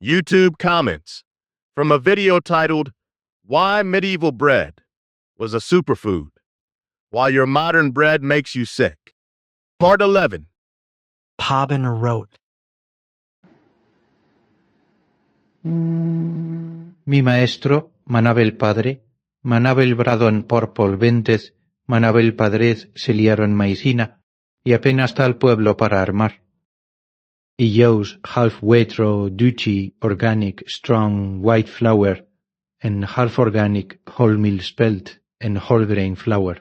YouTube comments from a video titled, Why Medieval Bread Was a Superfood, While Your Modern Bread Makes You Sick. Part 11. Paben wrote, Mi maestro, Manabel padre, Manabel bradon por polventes, Manabel padrez se liaron maicina, y apenas tal pueblo para armar. Y yo's half wetro, duchy, organic, strong, white flour, and half organic, whole meal spelt, and whole grain flour.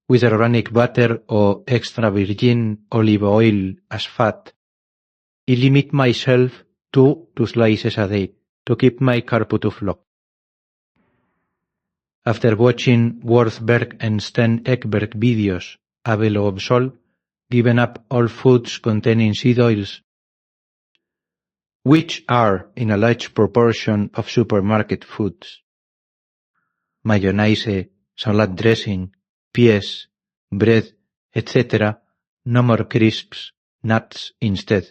With organic butter or extra virgin olive oil as fat. I limit myself to 2 slices a day to keep my carbo to flock. After watching Wurzberg and Sten Ekberg videos, Abel of Sol, given up all foods containing seed oils, which are in a large proportion of supermarket foods. Mayonnaise, salad dressing, pies, bread, etc. No more crisps, nuts instead.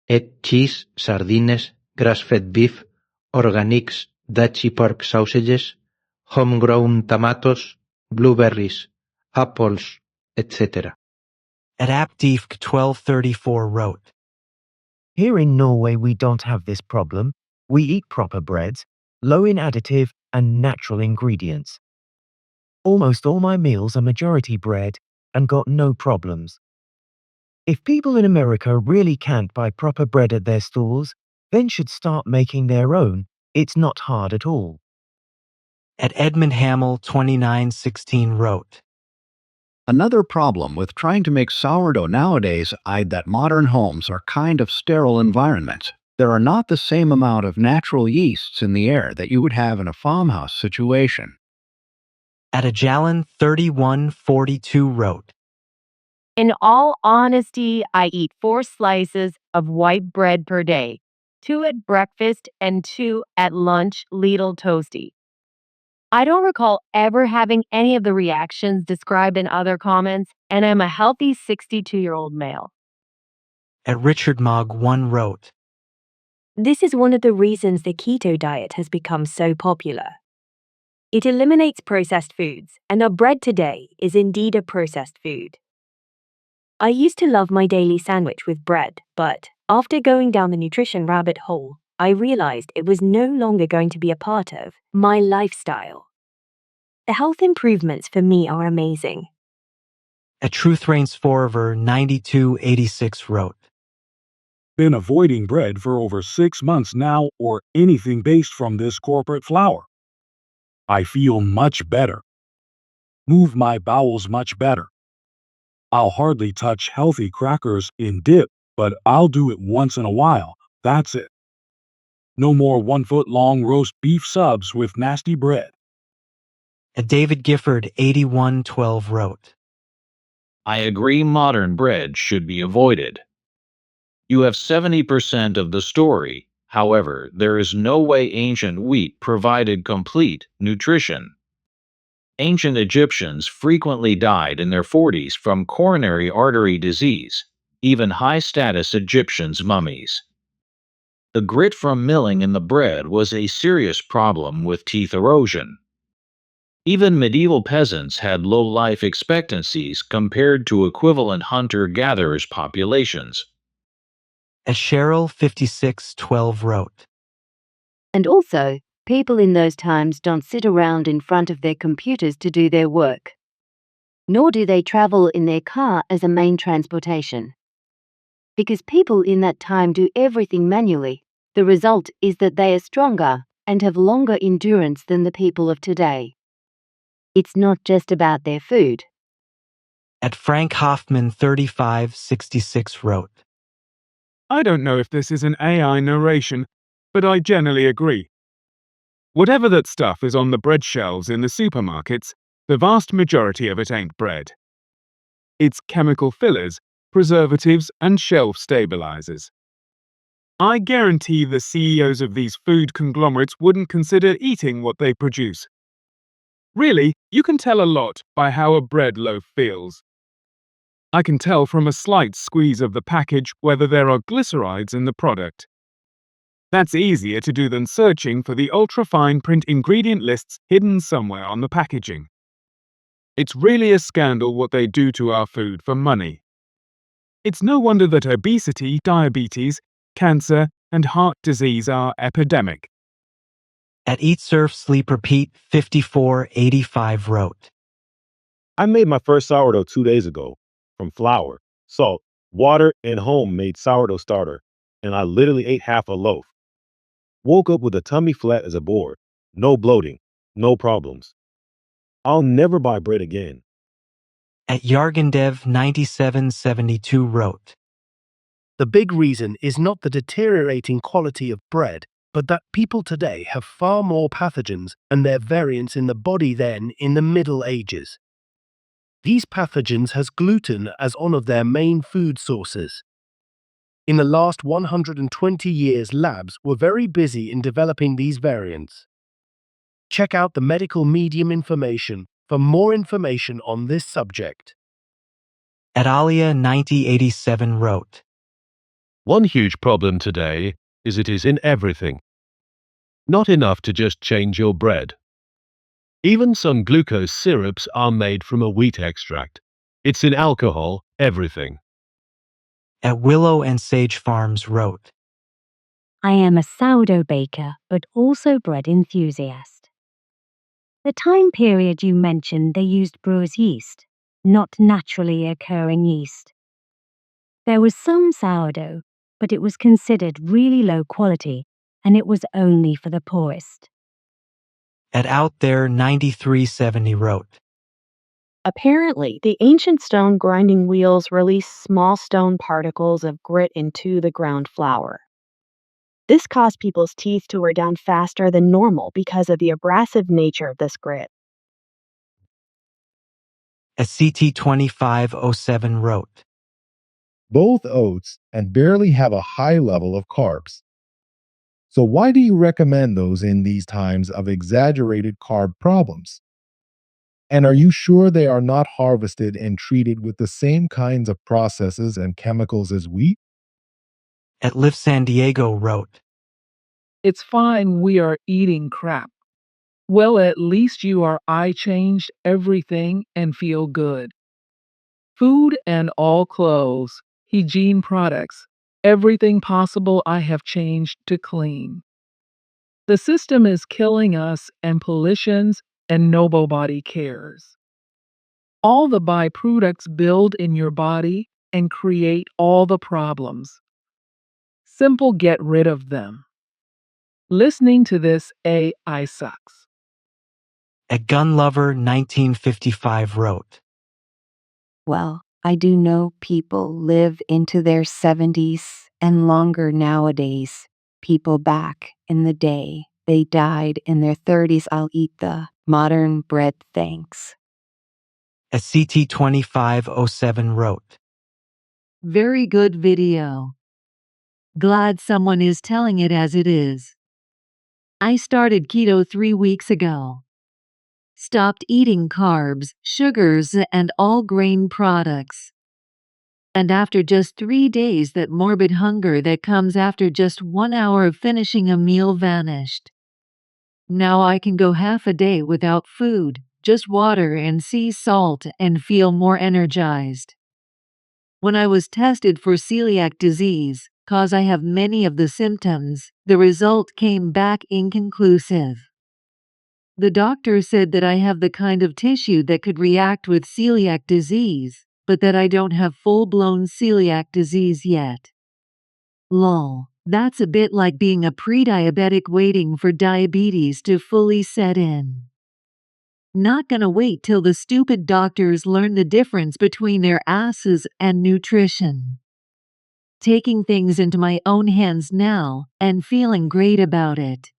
Egg, cheese, sardines, grass-fed beef, organics, Dutchy pork sausages, homegrown tomatoes, blueberries, apples, etc. Adaptive 1234 wrote, Here in Norway we don't have this problem. We eat proper breads, low in additive and natural ingredients. Almost all my meals are majority bread and got no problems. If people in America really can't buy proper bread at their stores, then should start making their own. It's not hard at all. At Edmund Hamill 2916 wrote, Another problem with trying to make sourdough nowadays is that modern homes are kind of sterile environments. There are not the same amount of natural yeasts in the air that you would have in a farmhouse situation. At Ajalan 3142 wrote, In all honesty, I eat 4 slices of white bread per day, 2 at breakfast and 2 at lunch, Lidl Toasty. I don't recall ever having any of the reactions described in other comments, and I'm a healthy 62-year-old male. At Richard Mogg 1 wrote, This is one of the reasons the keto diet has become so popular. It eliminates processed foods, and our bread today is indeed a processed food. I used to love my daily sandwich with bread, but after going down the nutrition rabbit hole, I realized it was no longer going to be a part of my lifestyle. The health improvements for me are amazing. At Truth Reigns Forever 9286 wrote, Been avoiding bread for over 6 months now or anything based from this corporate flour. I feel much better. Move my bowels much better. I'll hardly touch healthy crackers in dip, but I'll do it once in a while. That's it. No more 1-foot-long roast beef subs with nasty bread. At David Gifford 8112 wrote, I agree modern bread should be avoided. You have 70% of the story. However, there is no way ancient wheat provided complete nutrition. Ancient Egyptians frequently died in their 40s from coronary artery disease, even high-status Egyptians' mummies. The grit from milling in the bread was a serious problem with teeth erosion. Even medieval peasants had low life expectancies compared to equivalent hunter-gatherers populations. At Cheryl 5612 wrote, And also, people in those times don't sit around in front of their computers to do their work. Nor do they travel in their car as a main transportation. Because people in that time do everything manually, the result is that they are stronger and have longer endurance than the people of today. It's not just about their food. At Frank Hoffman 3566 wrote, I don't know if this is an AI narration, but I generally agree. Whatever that stuff is on the bread shelves in the supermarkets, the vast majority of it ain't bread. It's chemical fillers, preservatives, and shelf stabilizers. I guarantee the CEOs of these food conglomerates wouldn't consider eating what they produce. Really, you can tell a lot by how a bread loaf feels. I can tell from a slight squeeze of the package whether there are glycerides in the product. That's easier to do than searching for the ultra-fine print ingredient lists hidden somewhere on the packaging. It's really a scandal what they do to our food for money. It's no wonder that obesity, diabetes, cancer, and heart disease are epidemic. At Eat, Surf, Sleep, Repeat 5485 wrote, I made my first sourdough 2 days ago from flour, salt, water, and homemade sourdough starter, and I literally ate half a loaf. Woke up with a tummy flat as a board, no bloating, no problems. I'll never buy bread again. At Yargandev 9772 wrote, The big reason is not the deteriorating quality of bread, but that people today have far more pathogens and their variants in the body than in the Middle Ages. These pathogens has gluten as one of their main food sources. In the last 120 years, labs were very busy in developing these variants. Check out the medical medium information for more information on this subject. At Alia 9087 wrote, One huge problem today is it is in everything. Not enough to just change your bread. Even some glucose syrups are made from a wheat extract. It's in alcohol, everything. At Willow and Sage Farms wrote, I am a sourdough baker, but also bread enthusiast. The time period you mentioned, they used brewer's yeast, not naturally occurring yeast. There was some sourdough, but it was considered really low quality, and it was only for the poorest. At Out There 9370 wrote, Apparently, the ancient stone grinding wheels released small stone particles of grit into the ground flour. This caused people's teeth to wear down faster than normal because of the abrasive nature of this grit. At CT2507 wrote, Both oats and barley have a high level of carbs. So why do you recommend those in these times of exaggerated carb problems? And are you sure they are not harvested and treated with the same kinds of processes and chemicals as wheat? At Live San Diego wrote, It's fine we are eating crap. Well, at least you are I changed everything and feel good. Food and all clothes, hygiene products, everything possible I have changed to clean. The system is killing us and pollutions and nobody cares. All the byproducts build in your body and create all the problems. Simple get rid of them. Listening to this AI sucks. At Gun Lover 1955 wrote, Well, I do know people live into their 70s and longer nowadays. People back in the day, they died in their 30s. I'll eat the modern bread, thanks. At CT2507 wrote, Very good video. Glad someone is telling it as it is. I started keto 3 weeks ago. Stopped eating carbs, sugars, and all grain products. And after just 3 days, that morbid hunger that comes after just 1 hour of finishing a meal vanished. Now I can go half a day without food, just water and sea salt, and feel more energized. When I was tested for celiac disease, cause I have many of the symptoms, the result came back inconclusive. The doctor said that I have the kind of tissue that could react with celiac disease, but that I don't have full-blown celiac disease yet. Lol, that's a bit like being a pre-diabetic waiting for diabetes to fully set in. Not gonna wait till the stupid doctors learn the difference between their asses and nutrition. Taking things into my own hands now and feeling great about it.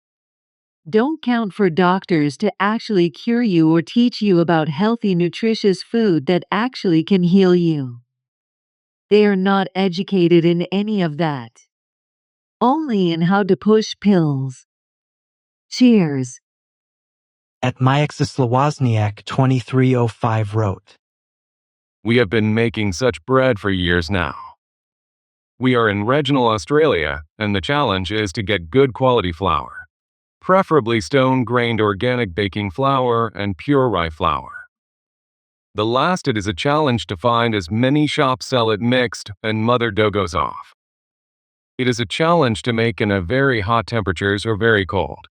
Don't count for doctors to actually cure you or teach you about healthy, nutritious food that actually can heal you. They are not educated in any of that. Only in how to push pills. Cheers. At Myaxis 2305 wrote, We have been making such bread for years now. We are in regional Australia, and the challenge is to get good quality flour, preferably stone-grained organic baking flour and pure rye flour. The last it is a challenge to find as many shops sell it mixed and mother dough goes off. It is a challenge to make in a very hot temperatures or very cold.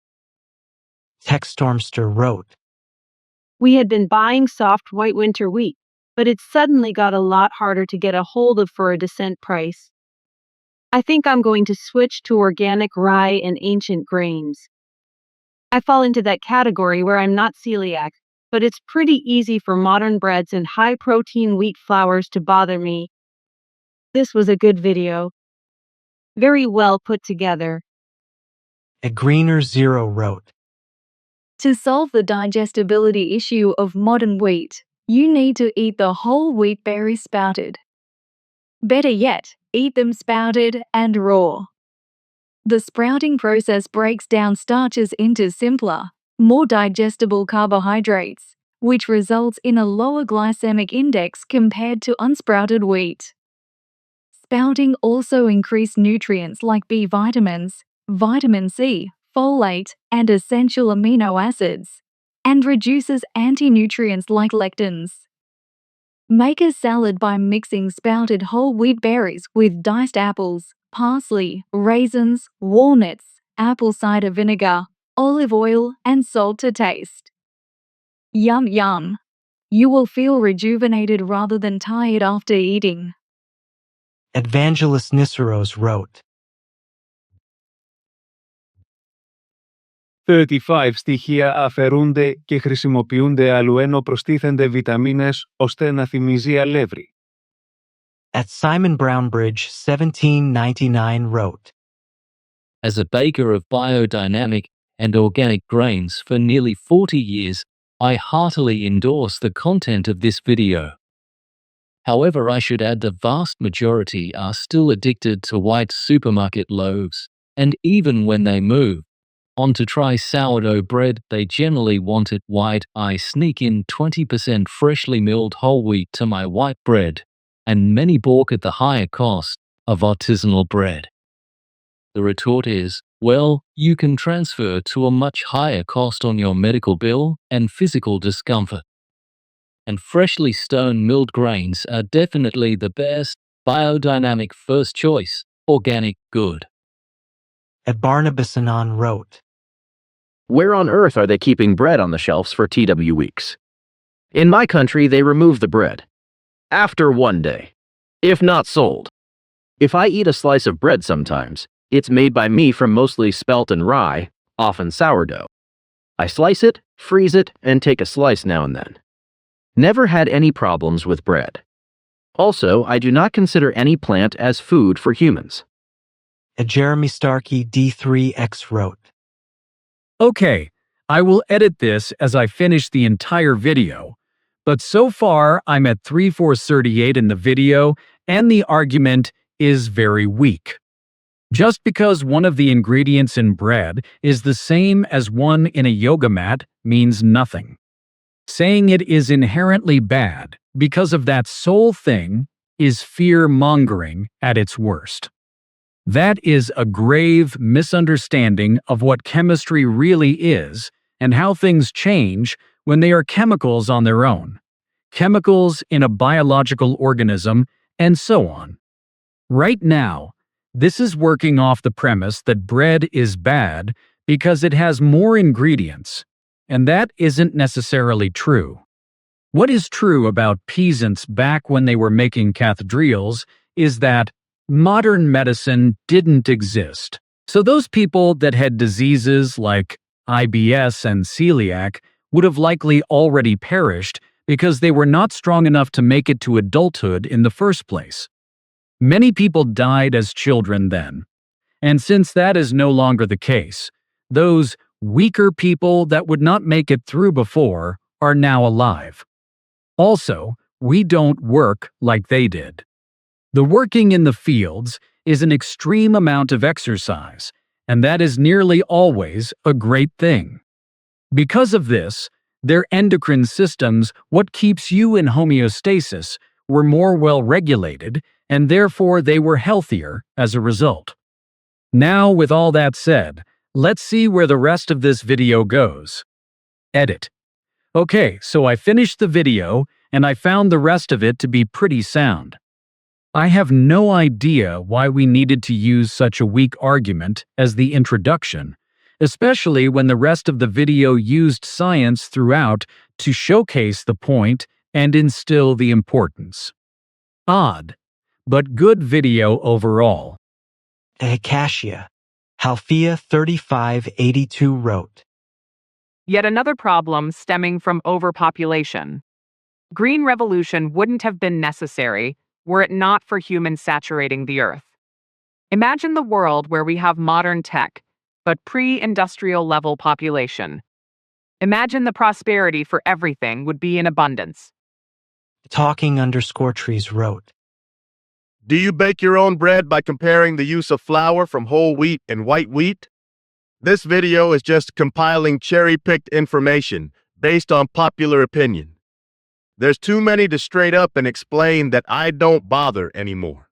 Textstormster wrote, We had been buying soft white winter wheat, but it suddenly got a lot harder to get a hold of for a decent price. I think I'm going to switch to organic rye and ancient grains. I fall into that category where I'm not celiac, but it's pretty easy for modern breads and high-protein wheat flours to bother me. This was a good video. Very well put together. A Greener Zero wrote, To solve the digestibility issue of modern wheat, you need to eat the whole wheat berries sprouted. Better yet, eat them sprouted and raw. The sprouting process breaks down starches into simpler, more digestible carbohydrates, which results in a lower glycemic index compared to unsprouted wheat. Sprouting also increases nutrients like B vitamins, vitamin C, folate, and essential amino acids, and reduces anti-nutrients like lectins. Make a salad by mixing sprouted whole wheat berries with diced apples, parsley, raisins, walnuts, apple cider vinegar, olive oil, and salt to taste. Yum yum! You will feel rejuvenated rather than tired after eating. Evangelist Nisseros wrote, 35 στοιχεία αφαιρούνται και χρησιμοποιούνται αλλού ενώ προστίθενται βιταμίνες ώστε να θυμίζει αλεύρι. At Simon Brownbridge 1799 wrote, As a baker of biodynamic and organic grains for nearly 40 years, I heartily endorse the content of this video. However, I should add the vast majority are still addicted to white supermarket loaves, and even when they move on to try sourdough bread, they generally want it white. I sneak in 20% freshly milled whole wheat to my white bread, and many balk at the higher cost of artisanal bread. The retort is, well, you can transfer to a much higher cost on your medical bill and physical discomfort. And freshly stone-milled grains are definitely the best, biodynamic first choice, organic good. At Barnabas Anon wrote, Where on earth are they keeping bread on the shelves for TW weeks? In my country, they remove the bread. After one day. If not sold. If I eat a slice of bread sometimes, it's made by me from mostly spelt and rye, often sourdough. I slice it, freeze it, and take a slice now and then. Never had any problems with bread. Also, I do not consider any plant as food for humans. At Jeremy Starkey D3X wrote, Okay, I will edit this as I finish the entire video, but so far I'm at 3/438 in the video and the argument is very weak. Just because one of the ingredients in bread is the same as one in a yoga mat means nothing. Saying it is inherently bad because of that sole thing is fear-mongering at its worst. That is a grave misunderstanding of what chemistry really is and how things change when they are chemicals on their own, chemicals in a biological organism, and so on. Right now, this is working off the premise that bread is bad because it has more ingredients, and that isn't necessarily true. What is true about peasants back when they were making cathedrals is that modern medicine didn't exist. So those people that had diseases like IBS and celiac would have likely already perished because they were not strong enough to make it to adulthood in the first place. Many people died as children then. And since that is no longer the case, those weaker people that would not make it through before are now alive. Also, we don't work like they did. The working in the fields is an extreme amount of exercise, and that is nearly always a great thing. Because of this, their endocrine systems, what keeps you in homeostasis, were more well regulated, and therefore they were healthier as a result. Now, with all that said, let's see where the rest of this video goes. Edit. Okay, so I finished the video, and I found the rest of it to be pretty sound. I have no idea why we needed to use such a weak argument as the introduction, especially when the rest of the video used science throughout to showcase the point and instill the importance. Odd, but good video overall. The Acacia, Halphia 3582 wrote. Yet another problem stemming from overpopulation. Green revolution wouldn't have been necessary were it not for humans saturating the earth. Imagine the world where we have modern tech, but pre-industrial level population. Imagine the prosperity for everything would be in abundance. Talking_trees wrote. Do you bake your own bread by comparing the use of flour from whole wheat and white wheat? This video is just compiling cherry-picked information based on popular opinion. There's too many to straight up and explain that I don't bother anymore.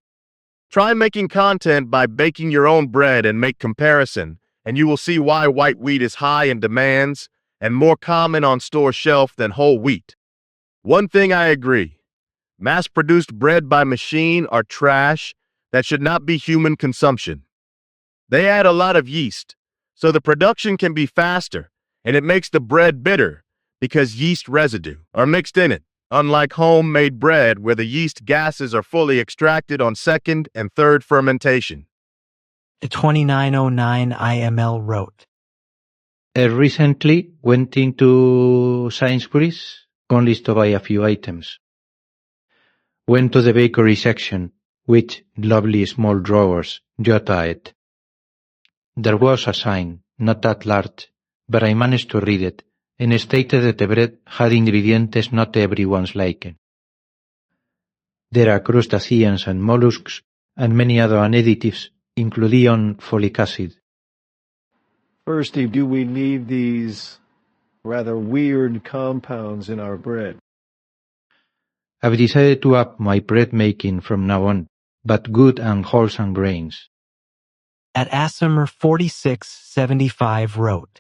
Try making content by baking your own bread and make comparison, and you will see why white wheat is high in demands and more common on store shelf than whole wheat. One thing I agree. Mass-produced bread by machine are trash that should not be human consumption. They add a lot of yeast, so the production can be faster, and it makes the bread bitter because yeast residue are mixed in it, unlike homemade bread where the yeast gases are fully extracted on second and third fermentation. The 2909 IML wrote. Recently went into Sainsbury's, only to buy a few items. Went to the bakery section, with lovely small drawers, Jota it. There was a sign, not that large, but I managed to read it, and stated that the bread had ingredients not everyone's liking. There are crustaceans and mollusks, and many other additives, including folic acid. Firstly, do we need these rather weird compounds in our bread? I've decided to up my bread making from now on, but good and wholesome grains. At Asimer 4675 wrote.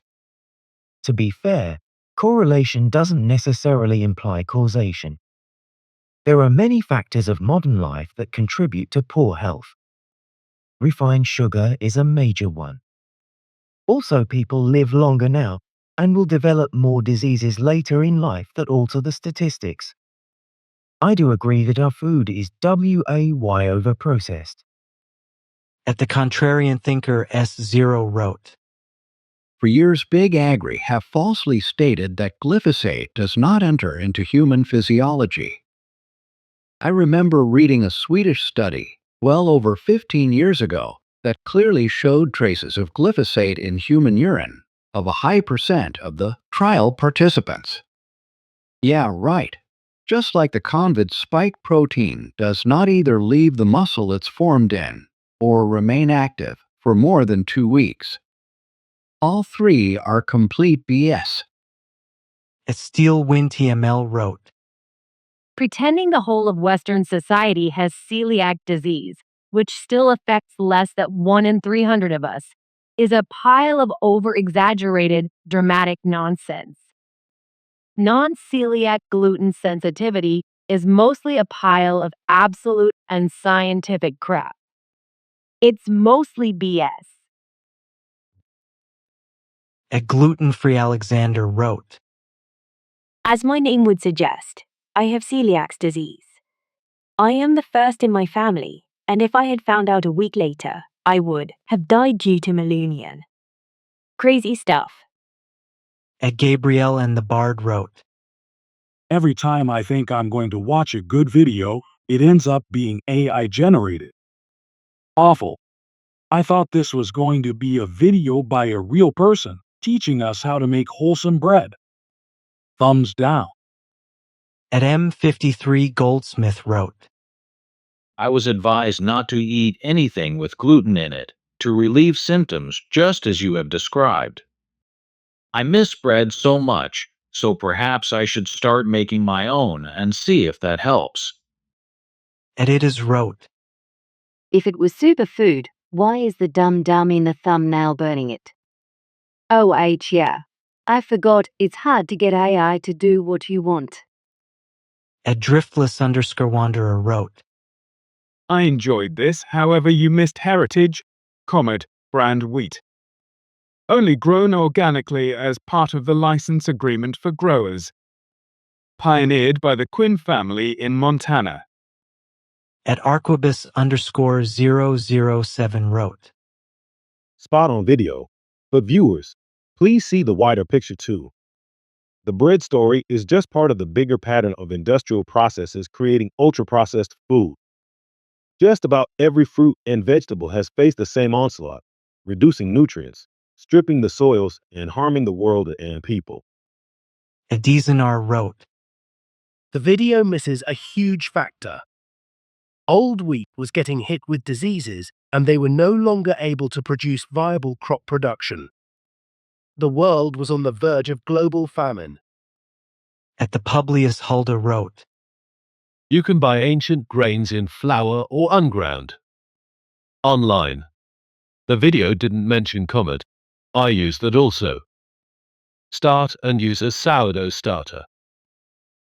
To be fair, correlation doesn't necessarily imply causation. There are many factors of modern life that contribute to poor health. Refined sugar is a major one. Also, people live longer now and will develop more diseases later in life that alter the statistics. I do agree that our food is way overprocessed. At the Contrarian Thinker S0 wrote. For years, Big Agri have falsely stated that glyphosate does not enter into human physiology. I remember reading a Swedish study, well over 15 years ago, that clearly showed traces of glyphosate in human urine of a high percent of the trial participants. Yeah, right. Just like the convid spike protein does not either leave the muscle it's formed in or remain active for more than 2 weeks. All three are complete BS. At SteelWinTML wrote. Pretending the whole of Western society has celiac disease, which still affects less than 1 in 300 of us, is a pile of over-exaggerated, dramatic nonsense. Non-celiac gluten sensitivity is mostly a pile of absolute and scientific crap. It's mostly BS. At Gluten-Free Alexander wrote. As my name would suggest, I have celiac disease. I am the first in my family, and if I had found out a week later, I would have died due to malunion. Crazy stuff. At Gabriel and the Bard wrote. Every time I think I'm going to watch a good video, it ends up being AI generated. Awful. I thought this was going to be a video by a real person teaching us how to make wholesome bread. Thumbs down. At M53 Goldsmith wrote. I was advised not to eat anything with gluten in it, to relieve symptoms just as you have described. I miss bread so much, so perhaps I should start making my own and see if that helps. Additives wrote, If it was superfood, why is the dum-dum in the thumbnail burning it? Oh, yeah. I forgot it's hard to get AI to do what you want. @driftless_wanderer wrote, I enjoyed this, however you missed Heritage, Comet, brand wheat. Only grown organically as part of the license agreement for growers. Pioneered by the Quinn family in Montana. @arquibus_007 wrote, Spot on video, but viewers, please see the wider picture too. The bread story is just part of the bigger pattern of industrial processes creating ultra-processed food. Just about every fruit and vegetable has faced the same onslaught, reducing nutrients, stripping the soils, and harming the world and people. @Adizanar wrote, The video misses a huge factor. Old wheat was getting hit with diseases, and they were no longer able to produce viable crop production. The world was on the verge of global famine. @the Publius Hulda wrote, You can buy ancient grains in flour or unground. Online. The video didn't mention Comet. I use that also. Start and use a sourdough starter.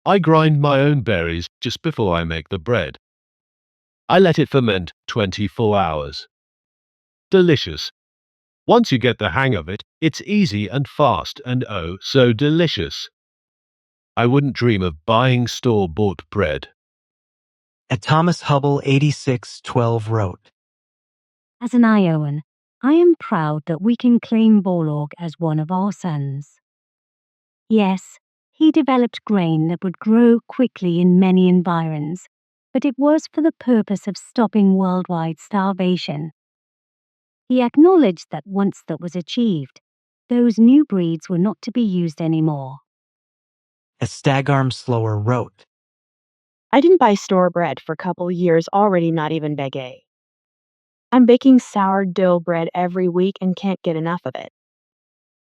I grind my own berries just before I make the bread. I let it ferment 24 hours. Delicious. Once you get the hang of it, it's easy and fast and oh so delicious. I wouldn't dream of buying store-bought bread. Thomas Hubble 8612 wrote, As an Iowan, I am proud that we can claim Borlaug as one of our sons. Yes, he developed grain that would grow quickly in many environs, but it was for the purpose of stopping worldwide starvation. He acknowledged that once that was achieved, those new breeds were not to be used anymore. Stagarm Slower wrote, I didn't buy store bread for a couple years already, not even Begay. I'm baking sourdough bread every week and can't get enough of it.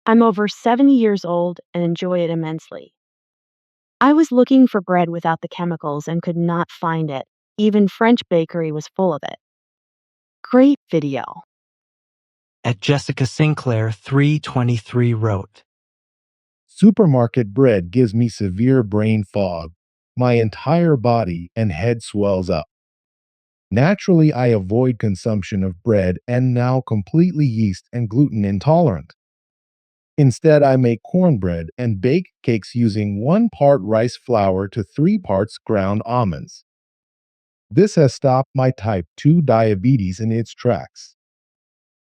I'm over 70 years old and enjoy it immensely. I was looking for bread without the chemicals and could not find it. Even French bakery was full of it. Great video. Jessica Sinclair 323 wrote, Supermarket bread gives me severe brain fog. My entire body and head swells up. Naturally, I avoid consumption of bread and now completely yeast and gluten intolerant. Instead, I make cornbread and bake cakes using 1 part rice flour to 3 parts ground almonds. This has stopped my type 2 diabetes in its tracks.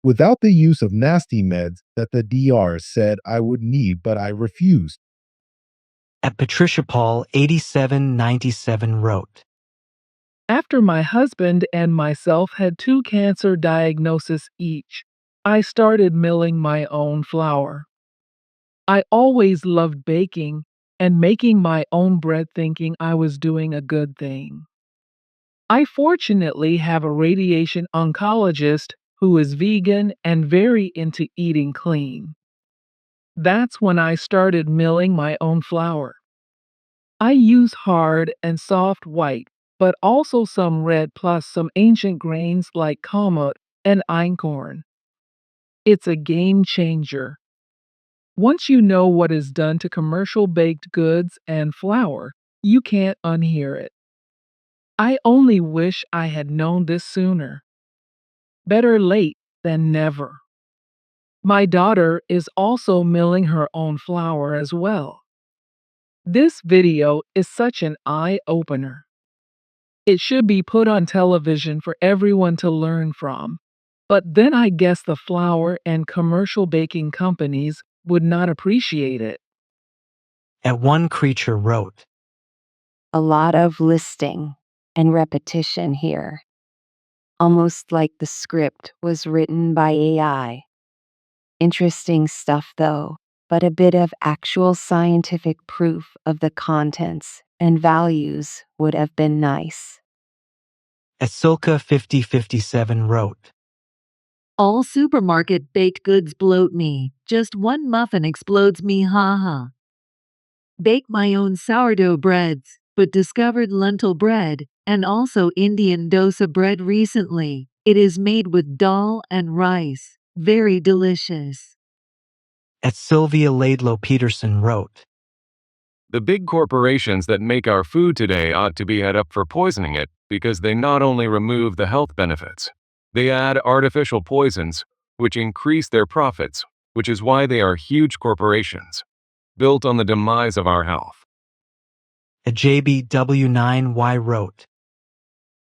Without the use of nasty meds that the DR said I would need, but I refused. Patricia Paul 8797 wrote, After my husband and myself had 2 cancer diagnoses each, I started milling my own flour. I always loved baking and making my own bread, thinking I was doing a good thing. I fortunately have a radiation oncologist who is vegan and very into eating clean. That's when I started milling my own flour. I use hard and soft white, but also some red plus some ancient grains like kamut and einkorn. It's a game changer. Once you know what is done to commercial baked goods and flour, you can't unhear it. I only wish I had known this sooner. Better late than never. My daughter is also milling her own flour as well. This video is such an eye-opener. It should be put on television for everyone to learn from. But then I guess the flour and commercial baking companies would not appreciate it. One creature wrote, A lot of listing and repetition here. Almost like the script was written by AI. Interesting stuff though, but a bit of actual scientific proof of the contents and values would have been nice. Silka 5057 wrote, All supermarket baked goods bloat me. Just one muffin explodes me, haha. Bake my own sourdough breads, but discovered lentil bread and also Indian dosa bread recently. It is made with dal and rice. Very delicious. At Sylvia Laidlow Peterson wrote, The big corporations that make our food today ought to be head up for poisoning it because they not only remove the health benefits, they add artificial poisons, which increase their profits, which is why they are huge corporations, built on the demise of our health. At JBW9Y wrote,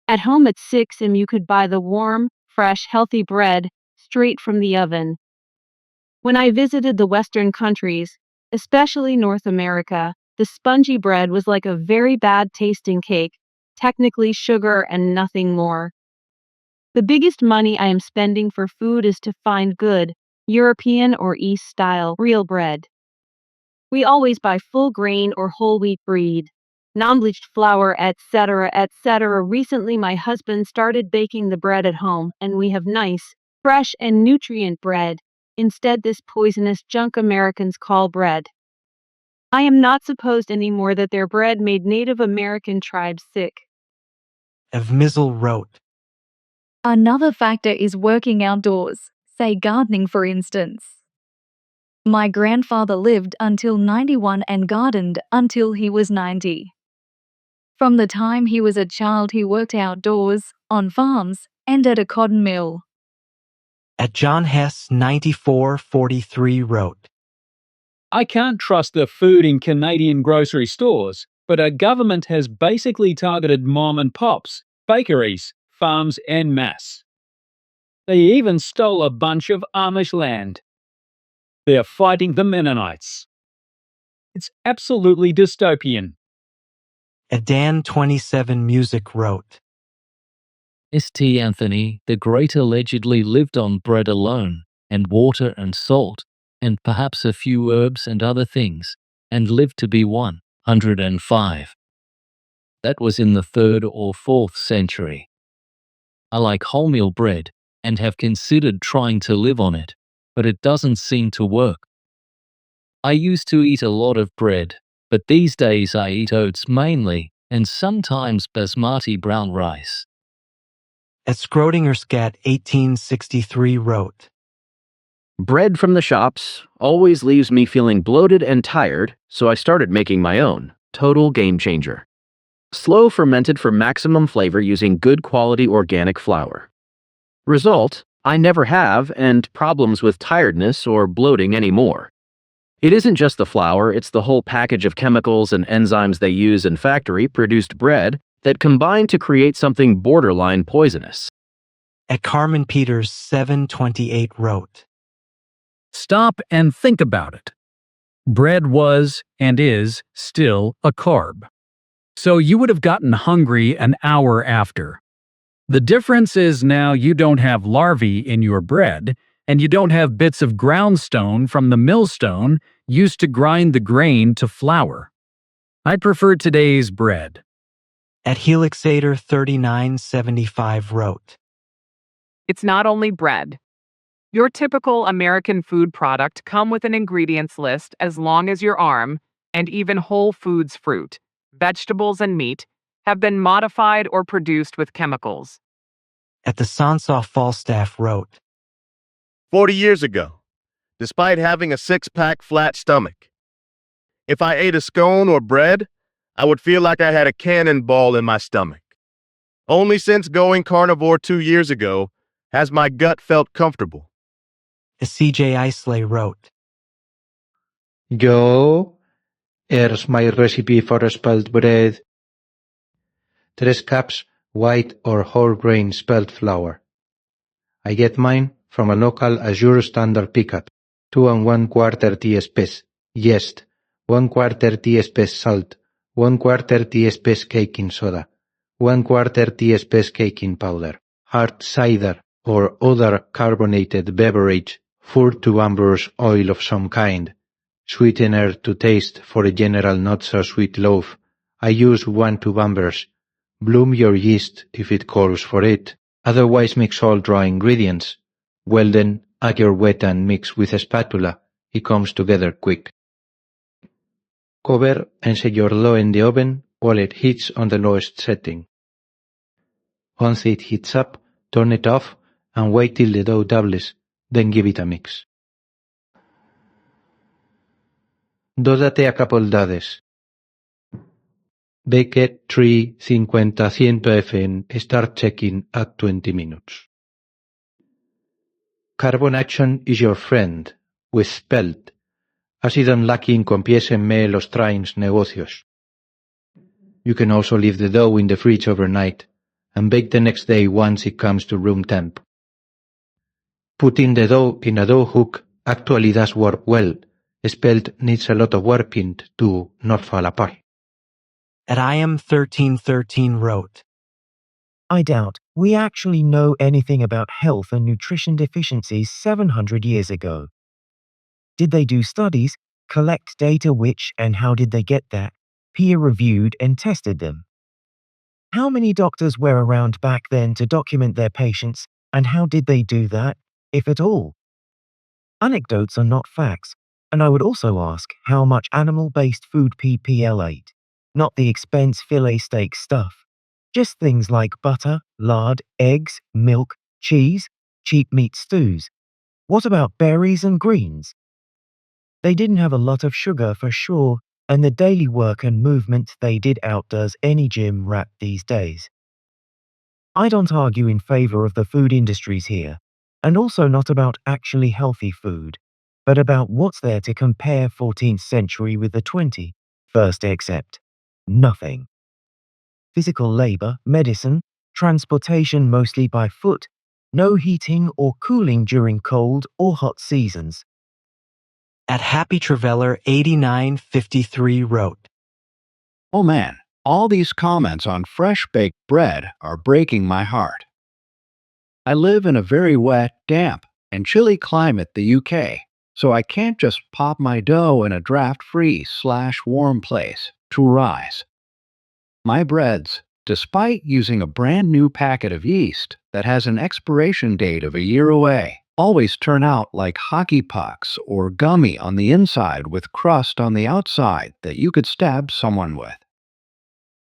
At home at 6 a.m. you could buy the warm, fresh, healthy bread straight from the oven. When I visited the Western countries, especially North America, the spongy bread was like a very bad tasting cake, technically sugar and nothing more. The biggest money I am spending for food is to find good, European or East style, real bread. We always buy full grain or whole wheat bread, non-bleached flour, etc., etc. Recently, my husband started baking the bread at home, and we have nice, fresh, and nutrient bread, instead this poisonous junk Americans call bread. I am not supposed anymore that their bread made Native American tribes sick. Ev Mizzle wrote, Another factor is working outdoors, say gardening for instance. My grandfather lived until 91 and gardened until he was 90. From the time he was a child he worked outdoors, on farms, and at a cotton mill. At John Hess 9443 wrote, I can't trust the food in Canadian grocery stores, but our government has basically targeted mom and pops, bakeries, farms en masse. They even stole a bunch of Amish land. They are fighting the Mennonites. It's absolutely dystopian. At Dan27 Music wrote, St. Anthony the Great allegedly lived on bread alone, and water and salt, and perhaps a few herbs and other things, and lived to be 105. That was in the 3rd or 4th century. I like wholemeal bread, and have considered trying to live on it, but it doesn't seem to work. I used to eat a lot of bread, but these days I eat oats mainly, and sometimes basmati brown rice. At Scrodingerscat 1863 wrote, Bread from the shops always leaves me feeling bloated and tired, so I started making my own. Total game changer. Slow fermented for maximum flavor using good quality organic flour. Result, I never have and problems with tiredness or bloating anymore. It isn't just the flour, it's the whole package of chemicals and enzymes they use in factory-produced bread that combine to create something borderline poisonous. At Carmen Peters 728 wrote, Stop and think about it. Bread was and is still a carb. So you would have gotten hungry an hour after. The difference is now you don't have larvae in your bread, and you don't have bits of groundstone from the millstone used to grind the grain to flour. I prefer today's bread. At Helixator 3975 wrote, It's not only bread. Your typical American food product come with an ingredients list as long as your arm, and even Whole Foods fruit, vegetables, and meat have been modified or produced with chemicals. At the Sansa Falstaff wrote, 40 years ago, despite having a six-pack flat stomach, if I ate a scone or bread, I would feel like I had a cannonball in my stomach. Only since going carnivore 2 years ago has my gut felt comfortable. CJ Isley wrote, Yo, here's my recipe for spelt bread. 3 cups white or whole grain spelt flour. I get mine from a local Azure standard pickup. 2 1/4 teaspoons yeast, 1/4 teaspoons salt, 1/4 teaspoons baking soda, 1/4 teaspoons baking powder, hard cider or other carbonated beverage, 4 2 oil of some kind, sweetener to taste for a general not so sweet loaf. I use 1 2 Bloom your yeast if it calls for it. Otherwise mix all dry ingredients. Well then, add your wet and mix with a spatula. It comes together quick. Cover and set your dough in the oven while it heats on the lowest setting. Once it heats up, turn it off and wait till the dough doubles, then give it a mix. Dódate a couple dades. Bake it 350-100 F and start checking at 20 minutes. Carbon action is your friend, with spelt. Ha sido unlucky en que empiécenme los trains negocios. You can also leave the dough in the fridge overnight and bake the next day once it comes to room temp. Putting the dough in a dough hook actually does work well. Spelt needs a lot of working to not fall apart. At IM 1313 wrote, I doubt we actually know anything about health and nutrition deficiencies 700 years ago. Did they do studies, collect data which and how did they get that, peer-reviewed and tested them? How many doctors were around back then to document their patients, and how did they do that, if at all? Anecdotes are not facts, and I would also ask how much animal-based food PPL ate, not the expense filet steak stuff. Just things like butter, lard, eggs, milk, cheese, cheap meat stews. What about berries and greens? They didn't have a lot of sugar for sure, and the daily work and movement they did outdoes any gym rat these days. I don't argue in favor of the food industries here, and also not about actually healthy food, but about what's there to compare 14th century with the 21st except nothing. Physical labor, medicine, transportation mostly by foot, no heating or cooling during cold or hot seasons. At Happy Traveller 8953 wrote, Oh man, all these comments on fresh baked bread are breaking my heart. I live in a very wet, damp, and chilly climate, the UK, so I can't just pop my dough in a draft-free/warm place to rise. My breads, despite using a brand new packet of yeast that has an expiration date of a year away, always turn out like hockey pucks or gummy on the inside with crust on the outside that you could stab someone with.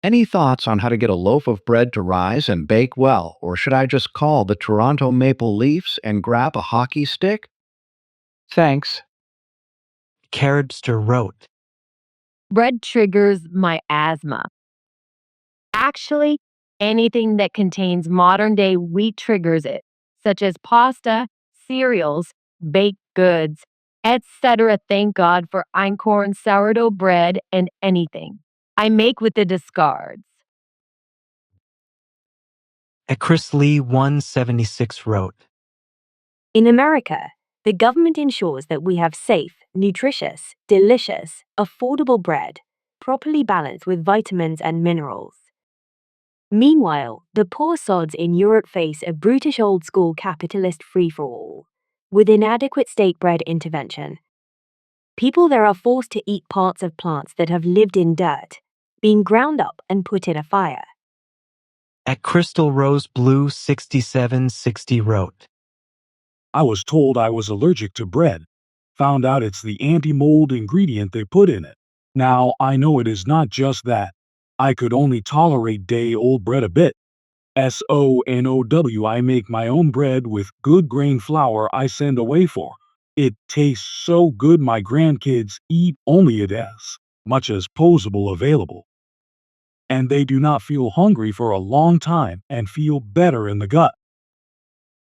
Any thoughts on how to get a loaf of bread to rise and bake well, or should I just call the Toronto Maple Leafs and grab a hockey stick? Thanks. Caribster wrote, Bread triggers my asthma. Actually, anything that contains modern-day wheat triggers it, such as pasta, cereals, baked goods, etc. Thank God for einkorn sourdough bread and anything I make with the discards. At Chris Lee 176 wrote, In America, the government ensures that we have safe, nutritious, delicious, affordable bread, properly balanced with vitamins and minerals. Meanwhile, the poor sods in Europe face a brutish old-school capitalist free-for-all, with inadequate state bread intervention. People there are forced to eat parts of plants that have lived in dirt, being ground up and put in a fire. At Crystal Rose Blue 6760 wrote, I was told I was allergic to bread. Found out it's the anti-mold ingredient they put in it. Now I know it is not just that. I could only tolerate day-old bread a bit. SONOW, I make my own bread with good grain flour I send away for. It tastes so good my grandkids eat only it as much as possible available. And they do not feel hungry for a long time and feel better in the gut.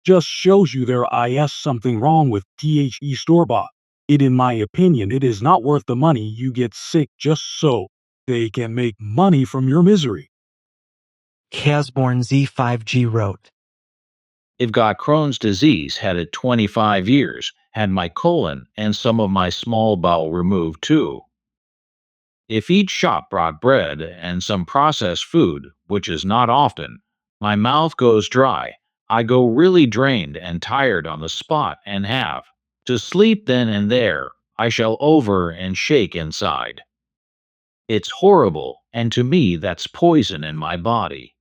Just shows you there is something wrong with THE store-bought. In my opinion, it is not worth the money you get sick just so they can make money from your misery. Casborn Z5G wrote, I've got Crohn's disease, had it 25 years, had my colon and some of my small bowel removed too. If each shop brought bread and some processed food, which is not often, my mouth goes dry. I go really drained and tired on the spot and have to sleep then and there. I shall over and shake inside. It's horrible, and to me that's poison in my body.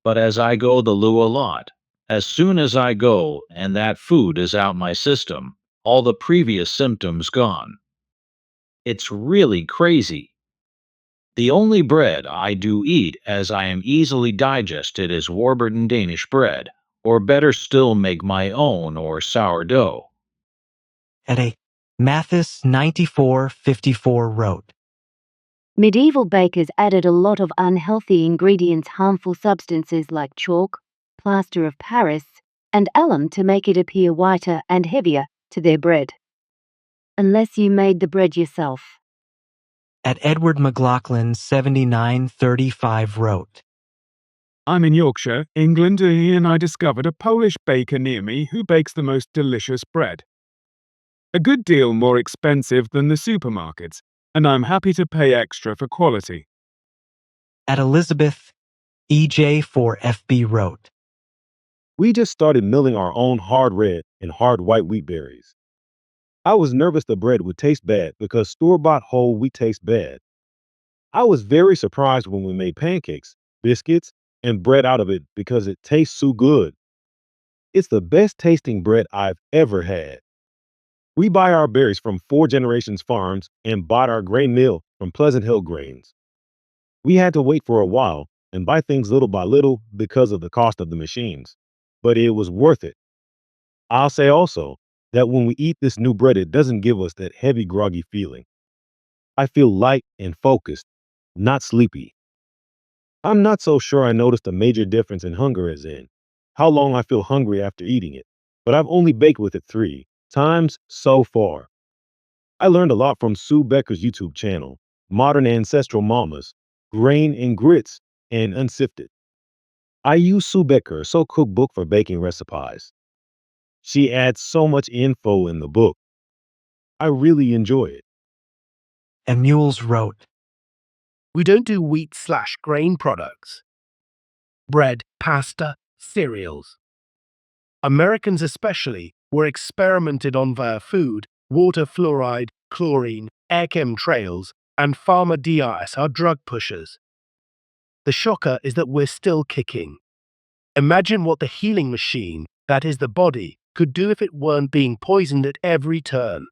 But as I go the loo a lot, as soon as I go and that food is out my system, all the previous symptoms gone. It's really crazy. The only bread I do eat as I am easily digested is Warburton Danish bread, or better still make my own or sourdough. At a Mathis 9454 wrote, Medieval bakers added a lot of unhealthy ingredients, harmful substances like chalk, plaster of Paris, and alum to make it appear whiter and heavier to their bread. Unless you made the bread yourself. At Edward McLaughlin 7935 wrote, I'm in Yorkshire, England, and I discovered a Polish baker near me who bakes the most delicious bread. A good deal more expensive than the supermarkets, and I'm happy to pay extra for quality. At Elizabeth EJ4FB wrote, We just started milling our own hard red and hard white wheat berries. I was nervous the bread would taste bad because store-bought whole wheat tastes bad. I was very surprised when we made pancakes, biscuits, and bread out of it because it tastes so good. It's the best tasting bread I've ever had. We buy our berries from 4 Generations Farms and bought our grain meal from Pleasant Hill Grains. We had to wait for a while and buy things little by little because of the cost of the machines, but it was worth it. I'll say also that when we eat this new bread, it doesn't give us that heavy, groggy feeling. I feel light and focused, not sleepy. I'm not so sure I noticed a major difference in hunger as in how long I feel hungry after eating it, but I've only baked with it 3 times so far. I learned a lot from Sue Becker's YouTube channel, Modern Ancestral Mamas, Grain and Grits, and Unsifted. I use Sue Becker so cookbook for baking recipes. She adds so much info in the book. I really enjoy it. And Mules wrote, We don't do wheat/grain products. Bread, pasta, cereals. Americans especially were experimented on via food, water fluoride, chlorine, air chemtrails, and pharma DRS are drug pushers. The shocker is that we're still kicking. Imagine what the healing machine, that is the body, could do if it weren't being poisoned at every turn.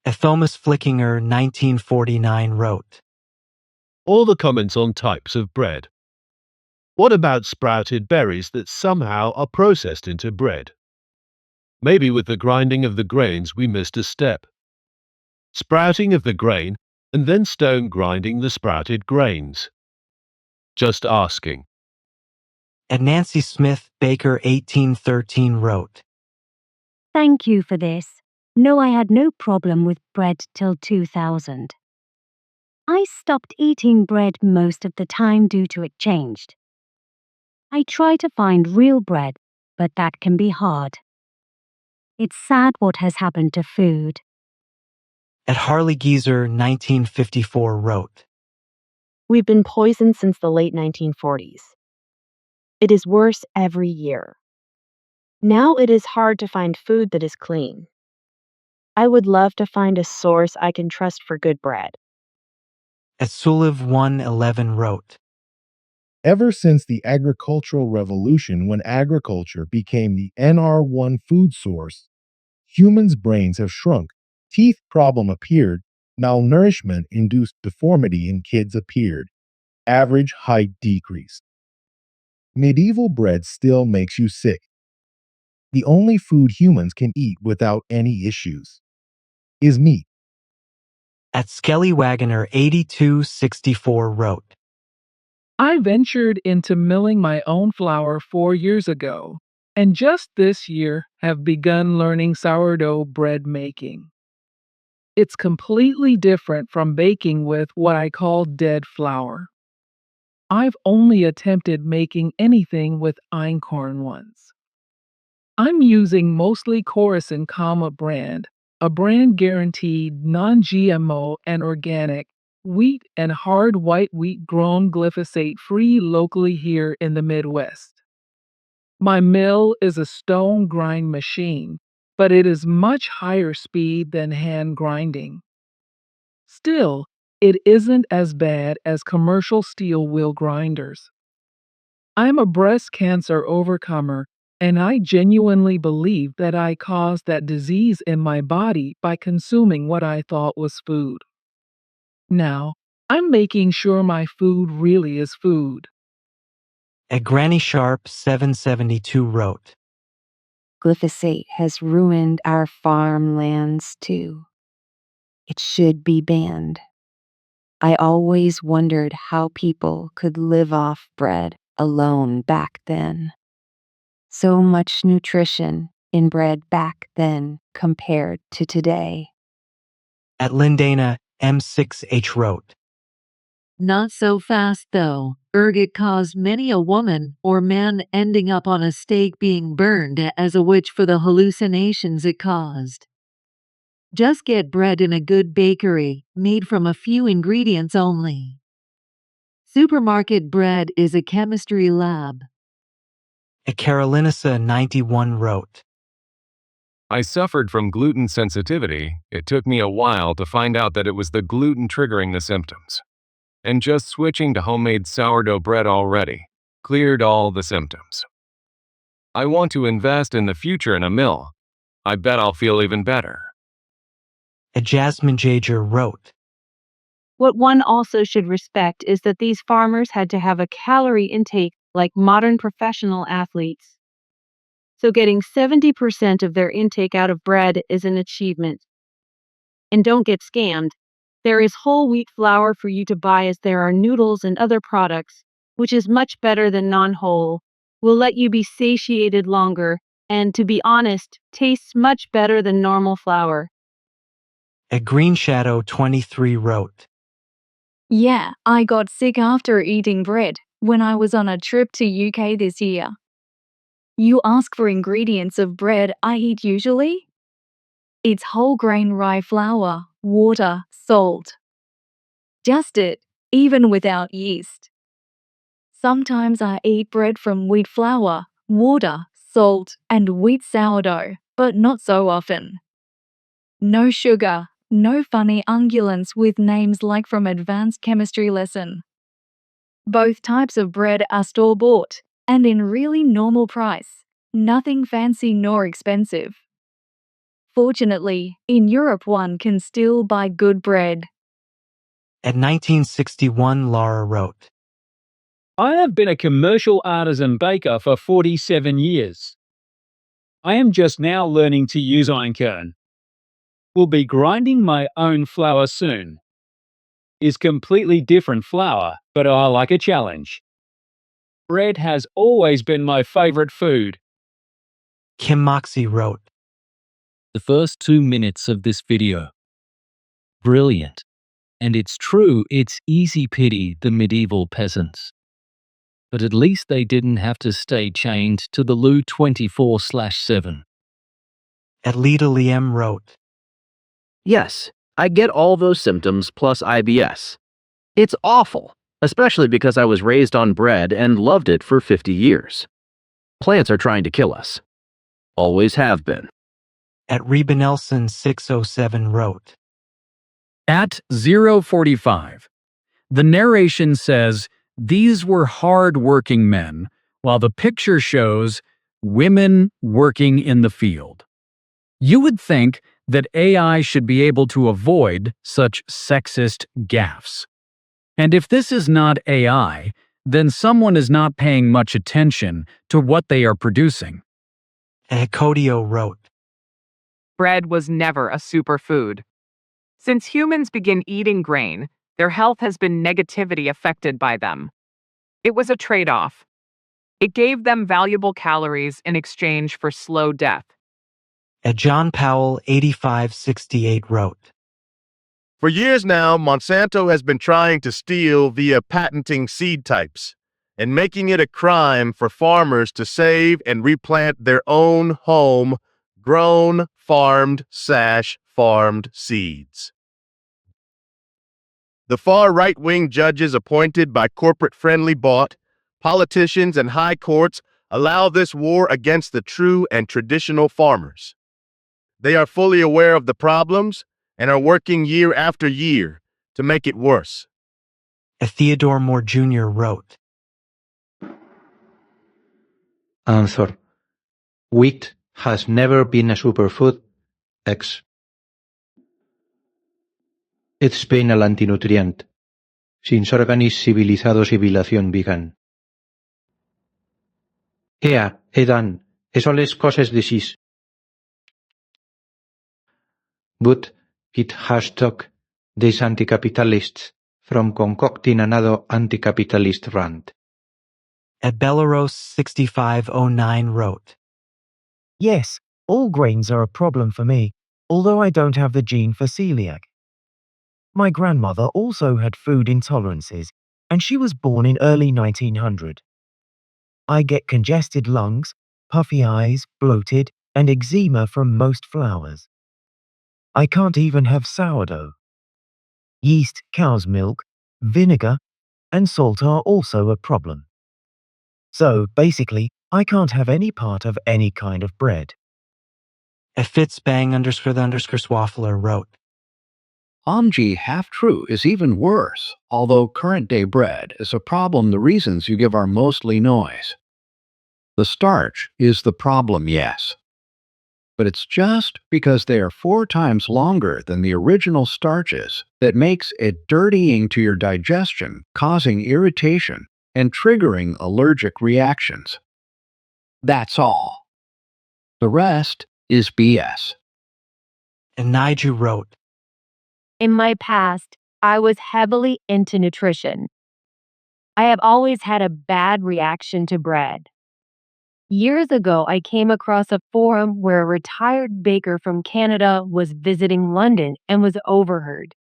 At Thomas Flickinger 1949 wrote, All the comments on types of bread. What about sprouted berries that somehow are processed into bread? Maybe with the grinding of the grains we missed a step. Sprouting of the grain and then stone grinding the sprouted grains. Just asking. At Nancy Smith Baker 1813 wrote, Thank you for this. No, I had no problem with bread till 2000. I stopped eating bread most of the time due to it changed. I try to find real bread, but that can be hard. It's sad what has happened to food. At Harley Geezer 1954 wrote, We've been poisoned since the late 1940s. It is worse every year. Now it is hard to find food that is clean. I would love to find a source I can trust for good bread. At Suliv 111 wrote, Ever since the agricultural revolution, when agriculture became the NR1 food source, humans' brains have shrunk, teeth problem appeared, malnourishment-induced deformity in kids appeared, average height decreased. Medieval bread still makes you sick. The only food humans can eat without any issues is meat. At Skelly Wagoner 8264 wrote, I ventured into milling my own flour 4 years ago, and just this year have begun learning sourdough bread making. It's completely different from baking with what I call dead flour. I've only attempted making anything with einkorn once. I'm using mostly Coruscant brand, a brand guaranteed non-GMO and organic, wheat and hard white wheat grown glyphosate-free locally here in the Midwest. My mill is a stone grind machine, but it is much higher speed than hand grinding. Still, it isn't as bad as commercial steel wheel grinders. I'm a breast cancer overcomer, and I genuinely believe that I caused that disease in my body by consuming what I thought was food. Now, I'm making sure my food really is food. At Granny Sharp 772 wrote, Glyphosate has ruined our farmlands too. It should be banned. I always wondered how people could live off bread alone back then. So much nutrition in bread back then compared to today. At Lindana M6H wrote, Not so fast, though. It caused many a woman or man ending up on a stake being burned as a witch for the hallucinations it caused. Just get bread in a good bakery, made from a few ingredients only. Supermarket bread is a chemistry lab. At Carolinissa 91 wrote, I suffered from gluten sensitivity. It took me a while to find out that it was the gluten triggering the symptoms. And just switching to homemade sourdough bread already cleared all the symptoms. I want to invest in the future in a mill. I bet I'll feel even better. At Jasmine Jager wrote, What one also should respect is that these farmers had to have a calorie intake like modern professional athletes. So getting 70% of their intake out of bread is an achievement. And don't get scammed. There is whole wheat flour for you to buy, as there are noodles and other products, which is much better than non-whole, will let you be satiated longer, and to be honest, tastes much better than normal flour. At Green Shadow 23 wrote, Yeah, I got sick after eating bread when I was on a trip to UK this year. You ask for ingredients of bread I eat usually? It's whole grain rye flour, water, salt. Just it, even without yeast. Sometimes I eat bread from wheat flour, water, salt, and wheat sourdough, but not so often. No sugar, no funny ungulants with names like from advanced chemistry lesson. Both types of bread are store-bought and in really normal price, nothing fancy nor expensive. Fortunately, in Europe one can still buy good bread. At 1961 Laura wrote, I have been a commercial artisan baker for 47 years. I am just now learning to use ironcurn. Will be grinding my own flour soon. Is completely different flour, but I like a challenge. Bread has always been my favorite food. Kim Moxie wrote, The first 2 minutes of this video. Brilliant. And it's true, it's easy pity the medieval peasants. But at least they didn't have to stay chained to the loo 24/7. At Lita Liam wrote, Yes, I get all those symptoms plus IBS. It's awful, especially because I was raised on bread and loved it for 50 years. Plants are trying to kill us. Always have been. At Reba Nelson 607 wrote, At 045, the narration says these were hard-working men, while the picture shows women working in the field. You would think that AI should be able to avoid such sexist gaffes. And if this is not AI, then someone is not paying much attention to what they are producing. Hecodio wrote, Bread was never a superfood. Since humans begin eating grain, their health has been negatively affected by them. It was a trade-off. It gave them valuable calories in exchange for slow death. At John Powell 8568 wrote, For years now, Monsanto has been trying to steal via patenting seed types and making it a crime for farmers to save and replant their own home-grown, farmed seeds. The far right-wing judges appointed by corporate-friendly bought politicians and high courts allow this war against the true and traditional farmers. They are fully aware of the problems and are working year after year to make it worse. Theodore Moore Jr. wrote, Answer. Wheat has never been a superfood. X. It's been a antinutrient. Sin organis civilizados civilización vegan. Dan, eso les coses decís. But it hashtag these anticapitalists from concocting another anticapitalist rant. At Belarus 6509 wrote, Yes, all grains are a problem for me, although I don't have the gene for celiac. My grandmother also had food intolerances, and she was born in early 1900. I get congested lungs, puffy eyes, bloated, and eczema from most flours. I can't even have sourdough. Yeast, cow's milk, vinegar, and salt are also a problem. So, basically, I can't have any part of any kind of bread. At Fitzbang__Swaffler wrote, Omg half-true is even worse, although current-day bread is a problem. The reasons you give are mostly noise. The starch is the problem, yes. But it's just because they are 4 times longer than the original starches that makes it dirtying to your digestion, causing irritation and triggering allergic reactions. That's all. The rest is BS. And Nigel wrote, In my past, I was heavily into nutrition. I have always had a bad reaction to bread. Years ago, I came across a forum where a retired baker from Canada was visiting London and was overheard.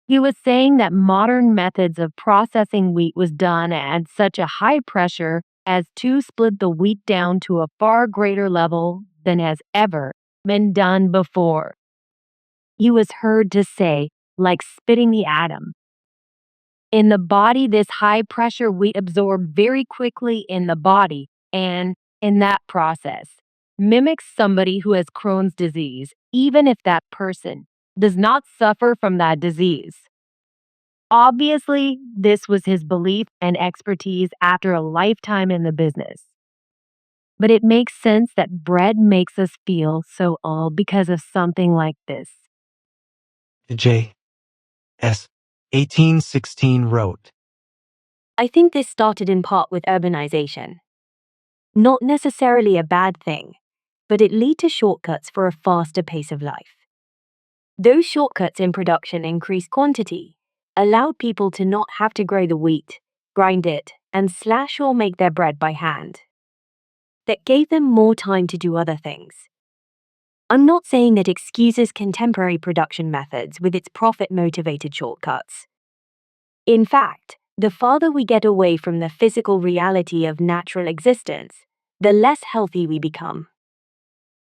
He was saying that modern methods of processing wheat was done at such a high pressure as to split the wheat down to a far greater level than has ever been done before. He was heard to say, like spitting the atom. In the body, this high pressure wheat absorbed very quickly in the body and, in that process, mimics somebody who has Crohn's disease, even if that person does not suffer from that disease. Obviously, this was his belief and expertise after a lifetime in the business. But it makes sense that bread makes us feel so ill because of something like this. J. S. 1816 wrote, I think this started in part with urbanization. Not necessarily a bad thing, but it led to shortcuts for a faster pace of life. Those shortcuts in production increased quantity, allowed people to not have to grow the wheat, grind it, and slash or make their bread by hand. That gave them more time to do other things. I'm not saying that excuses contemporary production methods with its profit-motivated shortcuts. In fact, the farther we get away from the physical reality of natural existence, the less healthy we become.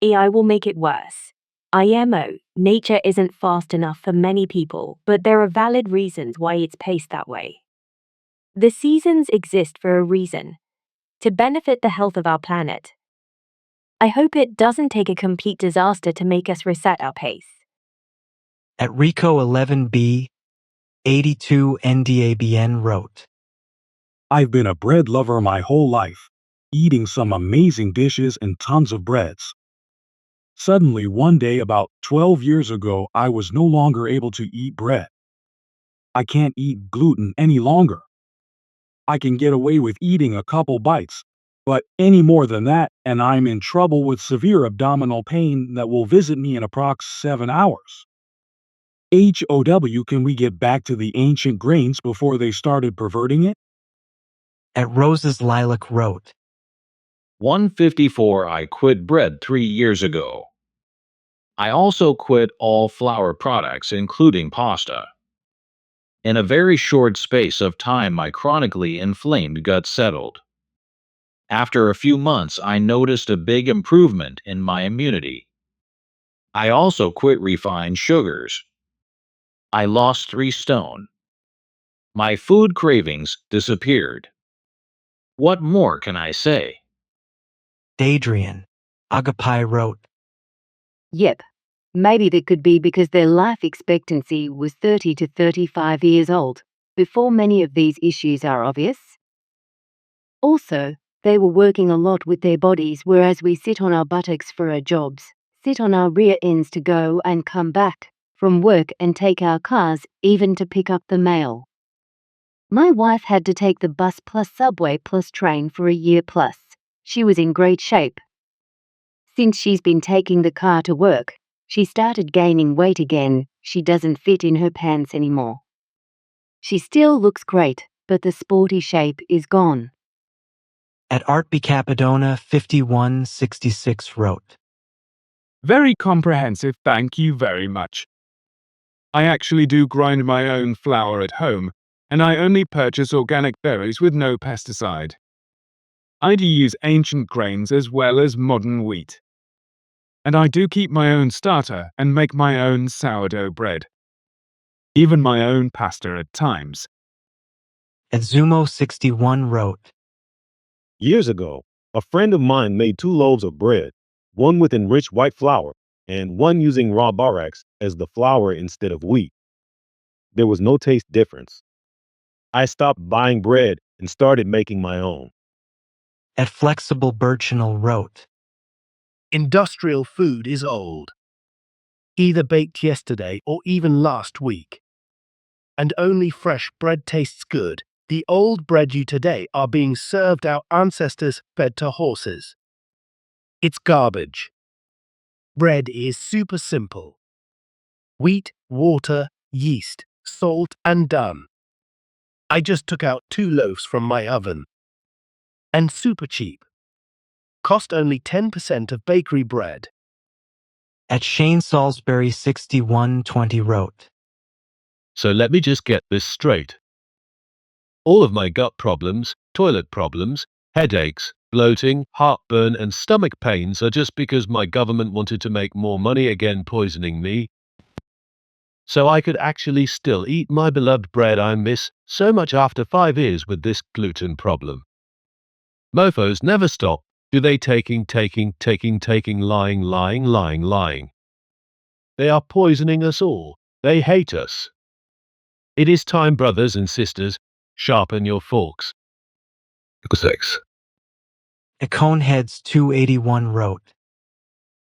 AI will make it worse. IMO, nature isn't fast enough for many people, but there are valid reasons why it's paced that way. The seasons exist for a reason, to benefit the health of our planet. I hope it doesn't take a complete disaster to make us reset our pace. At Rico 11B, 82 NDABN wrote, I've been a bread lover my whole life, eating some amazing dishes and tons of breads. Suddenly, one day about 12 years ago, I was no longer able to eat bread. I can't eat gluten any longer. I can get away with eating a couple bites, but any more than that, and I'm in trouble with severe abdominal pain that will visit me in approx 7 hours. HOW, can we get back to the ancient grains before they started perverting it? At Rose's Lilac wrote, 154 I quit bread 3 years ago. I also quit all flour products including pasta. In a very short space of time my chronically inflamed gut settled. After a few months I noticed a big improvement in my immunity. I also quit refined sugars. I lost 3 stone. My food cravings disappeared. What more can I say? Adrian, Agapai wrote, Yep, maybe that could be because their life expectancy was 30 to 35 years old before many of these issues are obvious. Also, they were working a lot with their bodies, whereas we sit on our buttocks for our jobs, sit on our rear ends to go and come back from work and take our cars, even to pick up the mail. My wife had to take the bus plus subway plus train for a year plus. She was in great shape. Since she's been taking the car to work, she started gaining weight again. She doesn't fit in her pants anymore. She still looks great, but the sporty shape is gone. At Art B. Capadona 5166 wrote, Very comprehensive, thank you very much. I actually do grind my own flour at home, and I only purchase organic berries with no pesticide. I do use ancient grains as well as modern wheat. And I do keep my own starter and make my own sourdough bread. Even my own pasta at times. At Zumo61 wrote, Years ago, a friend of mine made 2 loaves of bread, one with enriched white flour and one using raw borax as the flour instead of wheat. There was no taste difference. I stopped buying bread and started making my own. At Flexible Birchinal wrote, Industrial food is old, either baked yesterday or even last week. And only fresh bread tastes good. The old bread you today are being served our ancestors fed to horses. It's garbage. Bread is super simple. Wheat, water, yeast, salt, and done. I just took out 2 loaves from my oven. And super cheap. Cost only 10% of bakery bread. At Shane Salisbury 6120 wrote, So let me just get this straight. All of my gut problems, toilet problems, headaches, bloating, heartburn, and stomach pains are just because my government wanted to make more money again poisoning me, so I could actually still eat my beloved bread I miss so much after 5 years with this gluten problem. Mofos never stop, do they? Taking, lying. They are poisoning us all. They hate us. It is time, brothers and sisters, sharpen your forks. 6. At Coneheads 281 wrote,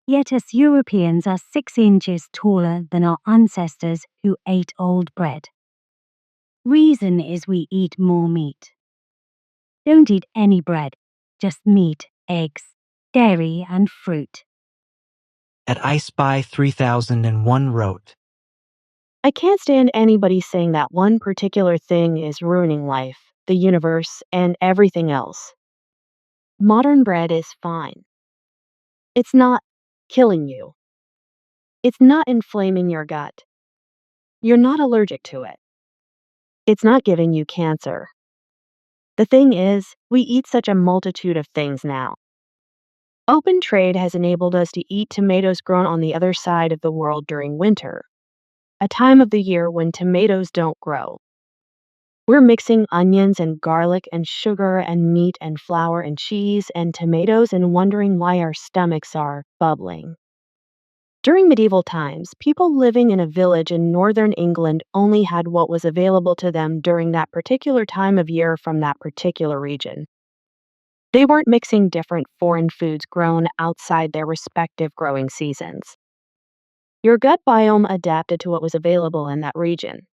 Yet us Europeans are 6 inches taller than our ancestors who ate old bread. Reason is we eat more meat. Don't eat any bread, just meat, eggs, dairy, and fruit. At iSpy 3001 wrote, I can't stand anybody saying that one particular thing is ruining life, the universe, and everything else. Modern bread is fine. It's not killing you. It's not inflaming your gut. You're not allergic to it. It's not giving you cancer. The thing is, we eat such a multitude of things now. Open trade has enabled us to eat tomatoes grown on the other side of the world during winter, a time of the year when tomatoes don't grow. We're mixing onions and garlic and sugar and meat and flour and cheese and tomatoes and wondering why our stomachs are bubbling. During medieval times, people living in a village in northern England only had what was available to them during that particular time of year from that particular region. They weren't mixing different foreign foods grown outside their respective growing seasons. Your gut biome adapted to what was available in that region.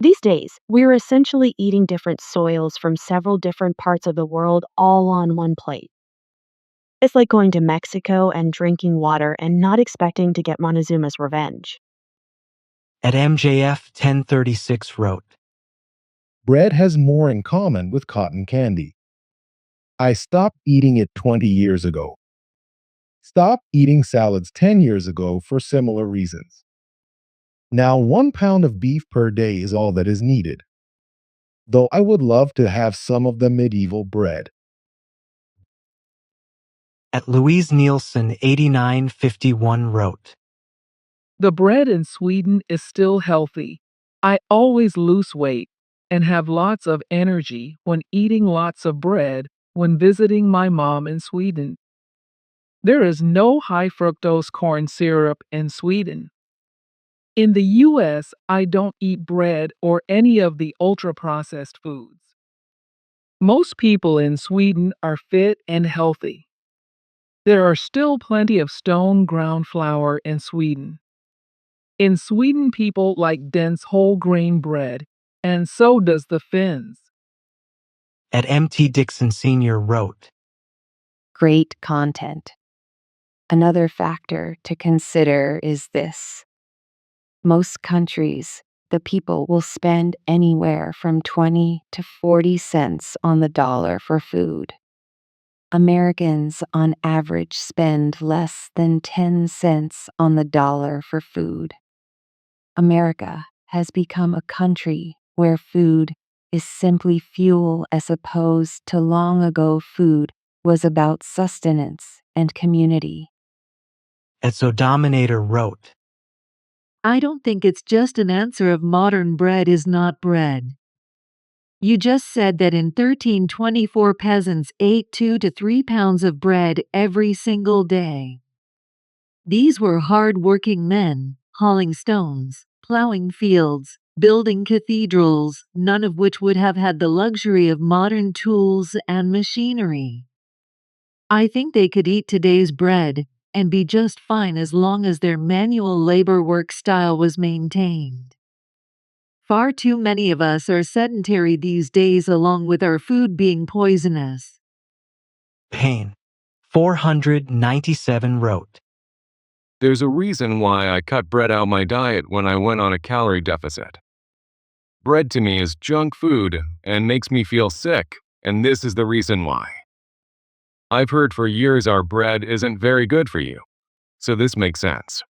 These days, we're essentially eating different soils from several different parts of the world all on one plate. It's like going to Mexico and drinking water and not expecting to get Montezuma's revenge. At MJF 1036 wrote, Bread has more in common with cotton candy. I stopped eating it 20 years ago. Stopped eating salads 10 years ago for similar reasons. Now 1 pound of beef per day is all that is needed. Though I would love to have some of the medieval bread. At Louise Nielsen 8951 wrote, The bread in Sweden is still healthy. I always lose weight and have lots of energy when eating lots of bread when visiting my mom in Sweden. There is no high fructose corn syrup in Sweden. In the US, I don't eat bread or any of the ultra-processed foods. Most people in Sweden are fit and healthy. There are still plenty of stone ground flour in Sweden. In Sweden, people like dense whole grain bread, And so does the Finns. At MT Dixon Sr. wrote, Great content. Another factor to consider is this. Most countries, the people will spend anywhere from 20 to 40 cents on the dollar for food. Americans, on average, spend less than 10 cents on the dollar for food. America has become a country where food is simply fuel as opposed to long ago food was about sustenance and community. at Zodominator wrote, I don't think it's just an answer of modern bread is not bread. You just said that in 1324 peasants ate 2 to 3 pounds of bread every single day. These were hard-working men, hauling stones, plowing fields, building cathedrals, none of which would have had the luxury of modern tools and machinery. I think they could eat today's bread and be just fine as long as their manual labor work style was maintained. Far too many of us are sedentary these days, along with our food being poisonous. Payne 497 wrote, There's a reason why I cut bread out my diet when I went on a calorie deficit. Bread to me is junk food and makes me feel sick, and this is the reason why. I've heard for years our bread isn't very good for you, so this makes sense.